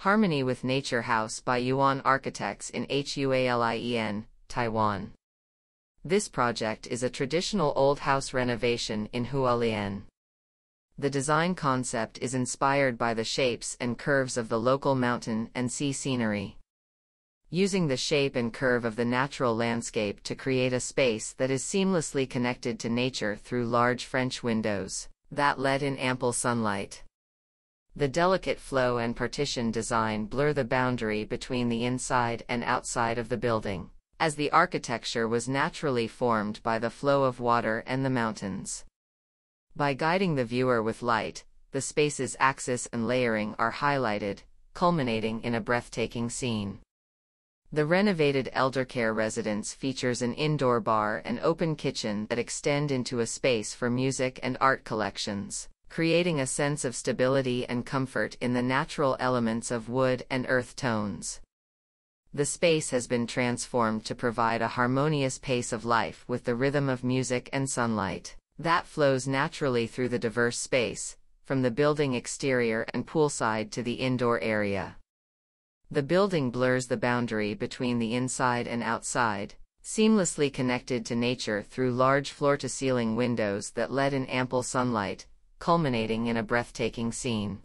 Harmony with Nature House by Yuan Architects in Hualien, Taiwan. This project is a traditional old house renovation in Hualien. The design concept is inspired by the shapes and curves of the local mountain and sea scenery. Using the shape and curve of the natural landscape to create a space that is seamlessly connected to nature through large French windows that let in ample sunlight. The delicate flow and partition design blur the boundary between the inside and outside of the building, as the architecture was naturally formed by the flow of water and the mountains. By guiding the viewer with light, the space's axis and layering are highlighted, culminating in a breathtaking scene. The renovated eldercare residence features an indoor bar and open kitchen that extend into a space for music and art collections, creating a sense of stability and comfort in the natural elements of wood and earth tones. The space has been transformed to provide a harmonious pace of life with the rhythm of music and sunlight that flows naturally through the diverse space, from the building exterior and poolside to the indoor area. The building blurs the boundary between the inside and outside, seamlessly connected to nature through large floor-to-ceiling windows that let in ample sunlight, culminating in a breathtaking scene.